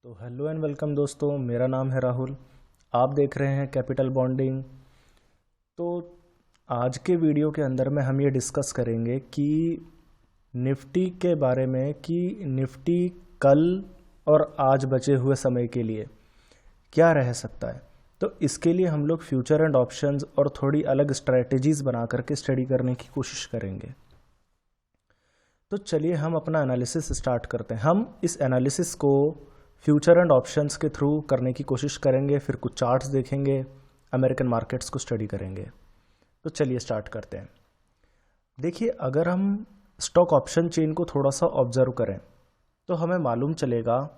तो hello and welcome दोस्तों, मेरा नाम है राहुल। आप देख रहे हैं कैपिटल बॉन्डिंग। तो आज के वीडियो के अंदर में हम ये डिस्कस करेंगे कि निफ्टी के बारे में कि निफ्टी कल और आज बचे हुए समय के लिए क्या रह सकता है। तो इसके लिए हम लोग फ्यूचर एंड ऑप्शंस और थोड़ी अलग स्ट्रेटजीज बना करके स्टडी करने की कोशिश करेंगे। तो चलिए हम अपना एनालिसिस स्टार्ट करते हैं। हम इस एनालिसिस को फ्यूचर एंड ऑप्शंस के थ्रू करने की कोशिश करेंगे, फिर कुछ चार्ट्स देखेंगे, अमेरिकन मार्केट्स को स्टडी करेंगे। तो चलिए स्टार्ट करते हैं। देखिए, अगर हम स्टॉक ऑप्शन चेन को थोड़ा सा ऑब्जर्व करें तो हमें मालूम चलेगा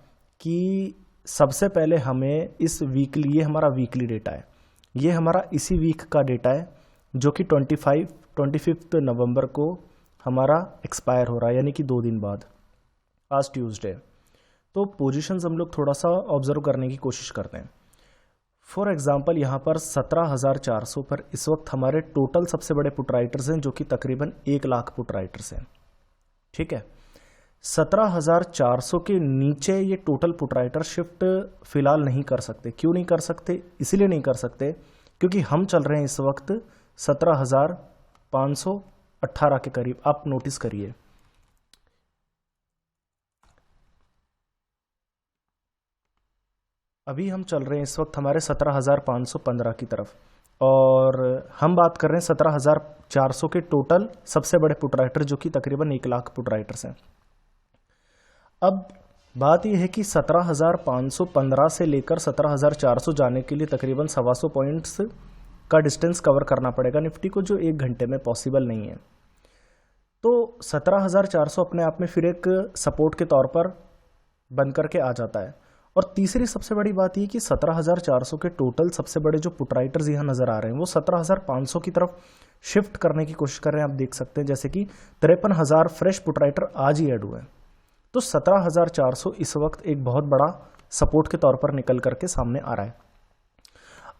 कि सबसे पहले हमें इस वीकली, ये हमारा वीकली डेटा है, ये हमारा इसी वीक का डेटा है जो कि 25 नवंबर को हमारा एक्सपायर हो रहा है, यानी कि 2 दिन बाद, आज ट्यूसडे। तो पोजीशंस हम लोग थोड़ा सा ऑब्जर्व करने की कोशिश करते हैं। फॉर एग्जांपल यहाँ पर 17,400 पर इस वक्त हमारे टोटल सबसे बड़े पुट राइटर्स हैं जो कि तकरीबन 1 लाख पुट राइटर्स हैं। ठीक है, 17,400 के नीचे ये टोटल पुट राइटर शिफ्ट फिलहाल नहीं कर सकते। क्यों नहीं कर सकते? इसीलिए नहीं कर सकते क्योंकि हम चल रहे हैं इस वक्त 17,518 के करीब। आप नोटिस करिए, अभी हम चल रहे हैं इस वक्त हमारे 17,515 की तरफ, और हम बात कर रहे हैं 17,400 के टोटल सबसे बड़े पुट राइटर जो कि तकरीबन 1 लाख पुट राइटर्स हैं। अब बात यह है कि 17,515 से लेकर 17,400 जाने के लिए तकरीबन 125 पॉइंट्स का डिस्टेंस कवर करना पड़ेगा निफ्टी को, जो 1 घंटे में पॉसिबल नहीं है। तो 17,400 अपने आप में फिर एक सपोर्ट के तौर पर बन करके आ जाता है। और तीसरी सबसे बड़ी बात यह कि 17,400 के टोटल सबसे बड़े जो पुट राइटर्स यहाँ नजर आ रहे हैं वो 17,500 की तरफ शिफ्ट करने की कोशिश कर रहे हैं। आप देख सकते हैं जैसे कि 53,000 फ्रेश पुट राइटर आज ही ऐड हुए हैं। तो 17,400 इस वक्त एक बहुत बड़ा सपोर्ट के तौर पर निकल करके सामने आ रहा है।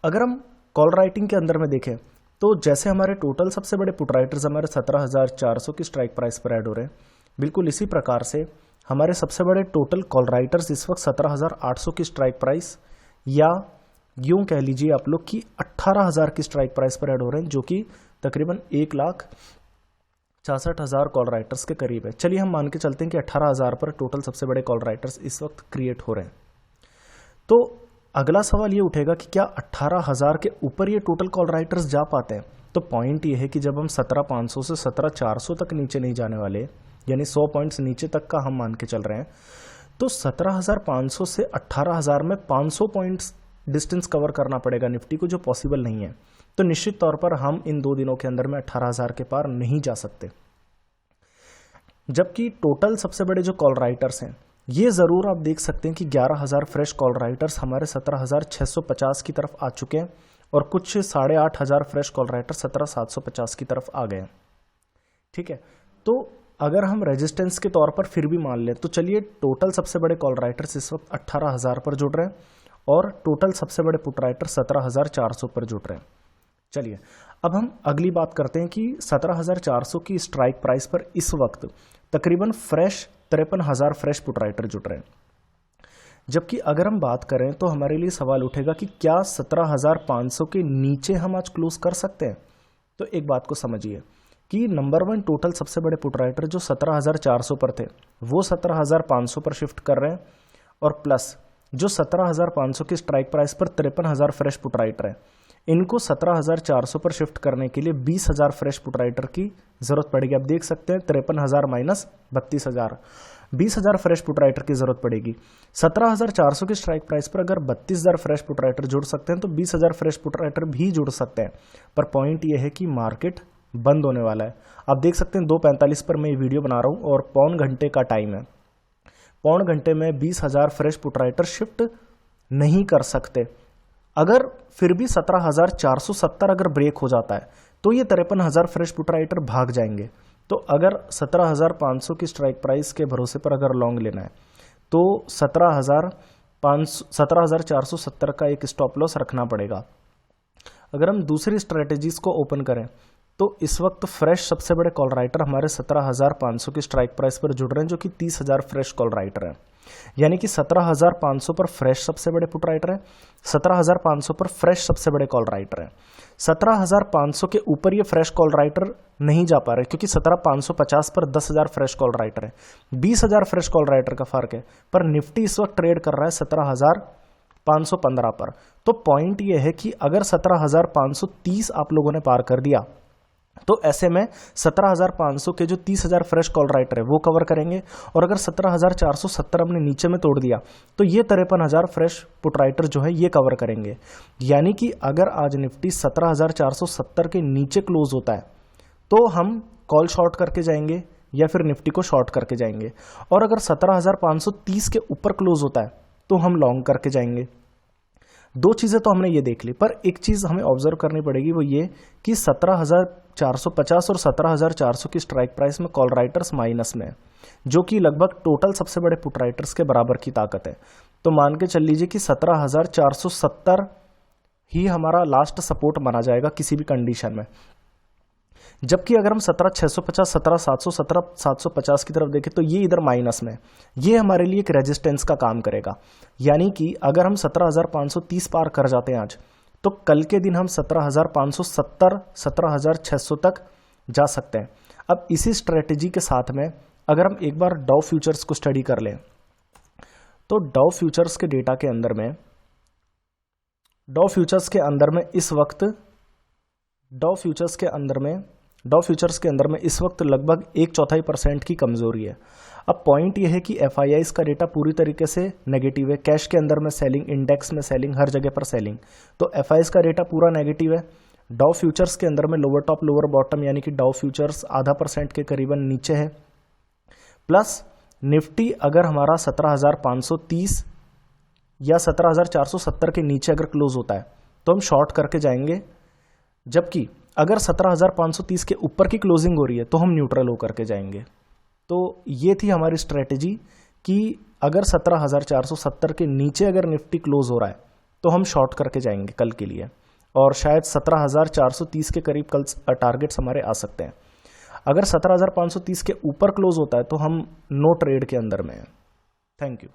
अगर हम कॉल राइटिंग के अंदर में देखें तो जैसे हमारे टोटल सबसे बड़े पुट राइटर्स हमारे 17,400 की स्ट्राइक प्राइस पर ऐड हो रहे हैं, बिल्कुल इसी प्रकार से हमारे सबसे बड़े टोटल कॉल राइटर्स इस वक्त 17,800 की स्ट्राइक प्राइस, या यूं कह लीजिए आप लोग कि 18,000 की स्ट्राइक प्राइस पर ऐड हो रहे हैं, जो कि तकरीबन 1,66,000 कॉल राइटर्स के करीब है। चलिए हम मान के चलते हैं कि 18,000 पर टोटल सबसे बड़े कॉल राइटर्स इस वक्त क्रिएट हो रहे हैं। तो अगला सवाल ये उठेगा कि क्या 18,000 के ऊपर ये टोटल कॉल राइटर्स जा पाते हैं? तो पॉइंट ये है कि जब हम 17,500 से 17,400 तक नीचे नहीं जाने वाले, यानी 100 पॉइंट्स नीचे तक का हम मान के चल रहे हैं, तो 17,500 से 18,000 में 500 पॉइंट्स डिस्टेंस कवर करना पड़ेगा निफ्टी को, जो पॉसिबल नहीं है। तो निश्चित तौर पर हम इन 2 दिनों के अंदर में 18,000 के पार नहीं जा सकते। जबकि टोटल सबसे बड़े जो कॉल राइटर्स हैं, ये ज़रूर आप देख सकते हैं कि 11,000 फ्रेश कॉल राइटर्स हमारे 17,650 की तरफ आ चुके हैं, और कुछ 8,500 फ्रेश कॉल राइटर 17,750 की तरफ आ गए हैं। ठीक है, तो अगर हम रेजिस्टेंस के तौर पर फिर भी मान लें तो चलिए, टोटल सबसे बड़े कॉल राइटर्स इस वक्त 18,000 पर जुड़ रहे हैं और टोटल सबसे बड़े पुट राइटर 17,400 पर जुड़ रहे हैं। चलिए अब हम अगली बात करते हैं कि 17,400 की स्ट्राइक प्राइस पर इस वक्त तकरीबन फ्रेश 53,000 फ्रेश पुट राइटर जुड़ रहे हैं। जबकि अगर हम बात करें तो हमारे लिए सवाल उठेगा कि क्या 17,500 के नीचे हम आज क्लोज कर सकते हैं? तो एक बात को समझिए कि नंबर 1 टोटल सबसे बड़े पुट राइटर जो 17,400 पर थे वो 17,500 पर शिफ्ट कर रहे हैं, और प्लस जो 17,500 की स्ट्राइक प्राइस पर 53,000 फ्रेश पुट राइटर है, इनको 17,400 पर शिफ्ट करने के लिए 20,000 फ्रेश पुट राइटर की जरूरत पड़ेगी। आप देख सकते हैं 53,000 माइनस 32,000, 20,000 फ्रेश पुट राइटर की जरूरत पड़ेगी। 17,400 की स्ट्राइक प्राइस पर अगर 32,000 फ्रेश पुट राइटर जुड़ सकते हैं तो 20,000 फ्रेश पुट राइटर भी जुड़ सकते हैं। पर पॉइंट यह है कि मार्केट बंद होने वाला है। आप देख सकते हैं 2:45 पर मैं ये वीडियो बना रहा हूं और पौन घंटे का टाइम है। पौन घंटे में 20,000 फ्रेश पुट राइटर शिफ्ट नहीं कर सकते। अगर फिर भी 17,470 अगर ब्रेक हो जाता है तो ये 53,000 फ्रेश पुट राइटर भाग जाएंगे। तो अगर 17,500 की स्ट्राइक प्राइस के भरोसे पर अगर लॉन्ग लेना है तो 17,470 का एक स्टॉप लॉस रखना पड़ेगा। अगर हम दूसरी स्ट्रेटेजीज को ओपन करें तो इस वक्त फ्रेश सबसे बड़े कॉल राइटर हमारे 17,500 की स्ट्राइक प्राइस पर जुड़ रहे हैं, जो कि 30,000 फ्रेश कॉल राइटर हैं। यानी कि 17,500 पर फ्रेश सबसे बड़े पुट राइटर हैं, 17,500 पर फ्रेश सबसे बड़े कॉल राइटर हैं। 17,500 के ऊपर ये फ्रेश कॉल राइटर नहीं जा पा रहे, क्योंकि 17,550 पर 10,000 फ्रेश कॉल राइटर है, 20,000 फ्रेश कॉल राइटर का फर्क है। पर निफ्टी इस वक्त ट्रेड कर रहा है 17,515 पर। तो पॉइंट ये है कि अगर 17,530 आप लोगों ने पार कर दिया, तो ऐसे में 17,500 के जो 30,000 फ्रेश कॉल राइटर है वो कवर करेंगे, और अगर 17,470 हमने नीचे में तोड़ दिया तो ये 53,000 फ्रेश पुट राइटर जो है ये कवर करेंगे। यानी कि अगर आज निफ्टी 17,470 के नीचे क्लोज होता है तो हम कॉल शॉर्ट करके जाएंगे या फिर निफ्टी को शॉर्ट करके जाएंगे, और अगर 17,530 के ऊपर क्लोज होता है तो हम लॉन्ग करके जाएंगे। दो चीजें तो हमने ये देख ली, पर एक चीज हमें ऑब्जर्व करनी पड़ेगी, वो ये कि 17,450 और 17,400 की स्ट्राइक प्राइस में कॉल राइटर्स माइनस में है, जो कि लगभग टोटल सबसे बड़े पुट राइटर्स के बराबर की ताकत है। तो मान के चल लीजिए कि 17,470 ही हमारा लास्ट सपोर्ट माना जाएगा किसी भी कंडीशन में। जबकि अगर हम 17,650, 17,700, 17,750 की तरफ देखें तो ये इधर माइनस में, ये हमारे लिए एक रेजिस्टेंस का काम करेगा। यानी कि अगर हम 17,530 पार कर जाते हैं आज, तो कल के दिन हम 17,570, 17,600 तक जा सकते हैं। अब इसी स्ट्रेटेजी के साथ में अगर हम एक बार डाउ फ्यूचर्स को स्टडी कर लें, तो डाउ फ्यूचर्स के डेटा के अंदर में, डाउ फ्यूचर्स के अंदर में इस वक्त डाउ फ्यूचर्स के अंदर में इस वक्त लगभग 1/4% की कमजोरी है। अब पॉइंट यह है कि एफआईआईस का डेटा पूरी तरीके से नेगेटिव है, कैश के अंदर में सेलिंग, इंडेक्स में सेलिंग, हर जगह पर सेलिंग, तो एफआईआईस का डेटा पूरा नेगेटिव है। डाउ फ्यूचर्स के अंदर में लोअर टॉप लोअर बॉटम, यानी कि डाउ फ्यूचर्स 0.5% के करीबन नीचे है। प्लस निफ्टी अगर हमारा 17,530 या 17,470 के नीचे अगर क्लोज होता है तो हम शॉर्ट करके जाएंगे, जबकि अगर 17,530 के ऊपर की क्लोजिंग हो रही है तो हम न्यूट्रल होकर के जाएंगे। तो ये थी हमारी स्ट्रेटेजी कि अगर 17,470 के नीचे अगर निफ्टी क्लोज हो रहा है तो हम शॉर्ट करके जाएंगे कल के लिए, और शायद 17,430 के करीब कल टारगेट्स हमारे आ सकते हैं। अगर 17,530 के ऊपर क्लोज होता है तो हम नो ट्रेड के अंदर में हैं। Thank you.